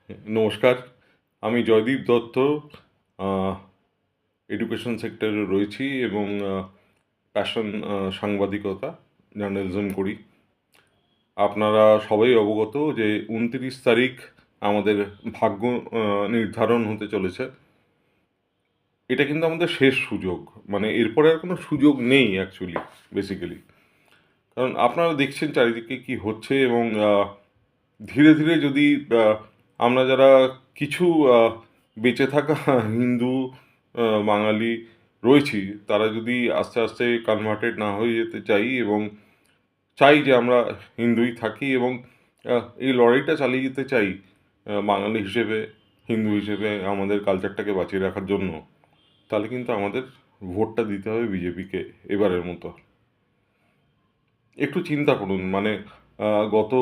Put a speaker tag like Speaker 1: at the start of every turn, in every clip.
Speaker 1: নমস্কার, আমি জয়দীপ দত্ত। এডুকেশন সেক্টরে রয়েছি এবং প্যাশন সাংবাদিকতা, জার্নালিজম করি। আপনারা সবাই অবগত যে ২৯ তারিখ আমাদের ভাগ্য নির্ধারণ হতে চলেছে। এটা কিন্তু আমাদের শেষ সুযোগ, মানে এরপরে আর কোনো সুযোগ নেই অ্যাকচুয়ালি, বেসিক্যালি। কারণ আপনারা দেখছেন চারিদিকে কি হচ্ছে এবং ধীরে ধীরে যদি আমরা যারা কিছু বেঁচে থাকা হিন্দু বাঙালি রয়েছি, তারা যদি আস্তে আস্তে কনভার্টেড না হয়ে যেতে চাই এবং চাই যে আমরা হিন্দুই থাকি এবং এই লড়াইটা চালিয়ে যেতে চাই বাঙালি হিসেবে, হিন্দু হিসেবে আমাদের কালচারটাকে বাঁচিয়ে রাখার জন্য, তাহলে কিন্তু আমাদের ভোটটা দিতে হবে বিজেপিকে এবারের মতো। একটু চিন্তা করুন, মানে গত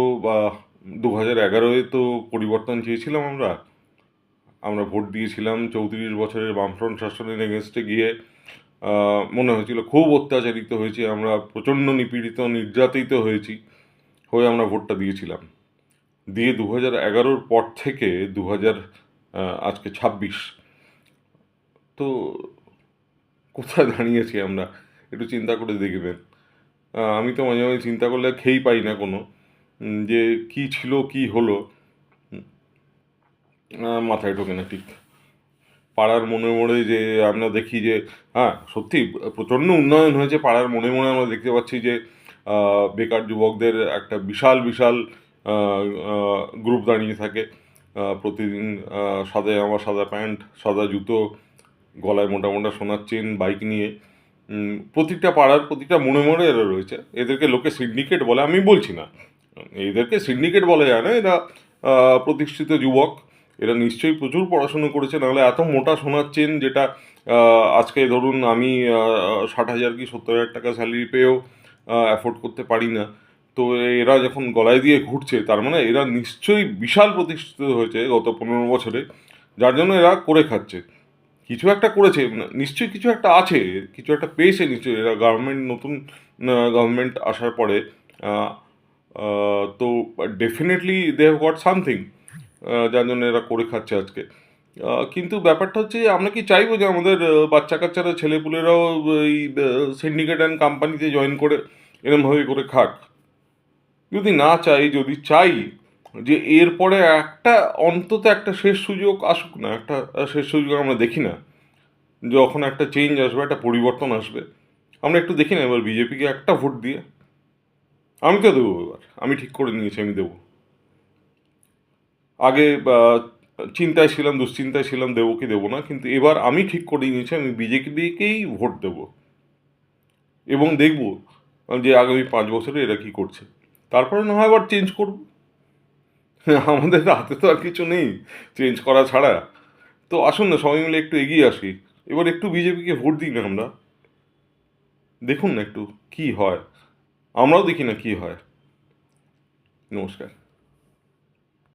Speaker 1: ২০১১-এ তো পরিবর্তন চেয়েছিলাম আমরা। আমরা ভোট দিয়েছিলাম ৩৪ বছরের বামফ্রন্ট শাসনের এগেনস্টে গিয়ে। মনে হয়েছিল খুব অত্যাচারিত হয়েছি আমরা, প্রচণ্ড নিপীড়িত নির্যাতিত হয়েছি, হয়ে আমরা ভোটটা দিয়েছিলাম। দিয়ে ২০১১-র পর থেকে আজকে ২৬, তো কোথায় দাঁড়িয়েছি আমরা একটু চিন্তা করে দেখবেন। আমি তো মাঝে মাঝে চিন্তা করলে খেই পাই না কোনো, যে কি ছিল কি হলো, মাথায় ঢোকে না ঠিক। পাড়ার মোড়ে মোড়ে যে আমরা দেখি যে হ্যাঁ সত্যি প্রচণ্ড উন্নয়ন হয়েছে, পাড়ার মোড়ে মোড়ে আমরা দেখতে পাচ্ছি যে বেকার যুবকদের একটা বিশাল বিশাল গ্রুপ দাঁড়িয়ে থাকে প্রতিদিন। সাদা জামা, সাদা প্যান্ট, সাদা জুতো, গলায় মোটা মোটা সোনার চেন, বাইক নিয়ে প্রতিটা পাড়ার প্রতিটা মোড়ে মোড়ে এরা রয়েছে। এদেরকে লোকে সিন্ডিকেট বলে, আমি বলছি না এদেরকে সিন্ডিকেট বলা যায় না, এরা প্রতিষ্ঠিত যুবক। এরা নিশ্চয়ই প্রচুর পড়াশুনো করেছে, নাহলে এত মোটা সোনার চেন, যেটা আজকে ধরুন আমি ৬০,০০০ কি ৭০,০০০ টাকা স্যালারি পেয়েও অ্যাফোর্ড করতে পারি না। তো এরা যখন গলায় দিয়ে ঘুরছে, তার মানে এরা নিশ্চয়ই বিশাল প্রতিষ্ঠিত হয়েছে গত ১৫ বছরে, যার জন্য এরা করে খাচ্ছে। কিছু একটা করেছে, নিশ্চয়ই কিছু একটা আছে, কিছু একটা পেয়েছে নিশ্চয়ই এরা। গভর্নমেন্ট, নতুন গভর্নমেন্ট আসার পরে তো definitely they have got something, যার জন্য এরা করে খাচ্ছে আজকে। কিন্তু ব্যাপারটা হচ্ছে, আমরা কি চাইবো যে আমাদের বাচ্চা কাচ্চারা, ছেলেপুলেরাও এই সিন্ডিকেট অ্যান্ড কোম্পানিতে জয়েন করে এরমভাবে করে খাক? যদি না চাই, যদি চাই যে এরপরে একটা অন্তত একটা শেষ সুযোগ আসুক না, একটা শেষ সুযোগ আমরা দেখি না, যখন একটা চেঞ্জ আসবে, একটা পরিবর্তন আসবে, আমরা একটু দেখি না এবার বিজেপিকে একটা ভোট দিয়ে। আমি তো দেবো এবার, আমি ঠিক করে নিয়েছি আমি দেবো। আগে চিন্তায় ছিলাম, দুশ্চিন্তায় ছিলাম দেবো কি দেবো না, কিন্তু এবার আমি ঠিক করে নিয়েছি আমি বিজেপিকেই ভোট দেবো এবং দেখব যে আগামী ৫ বছরে এরা কী করছে। তারপরে না হয় আবার চেঞ্জ করব। আমাদের হাতে তো আর কিছু নেই চেঞ্জ করা ছাড়া। তো আসুন না সবাই মিলে একটু এগিয়ে আসি, এবার একটু বিজেপিকে ভোট দিই না আমরা। দেখুন না একটু কী হয়, আমরাও দেখি না কী হয়। নমস্কার।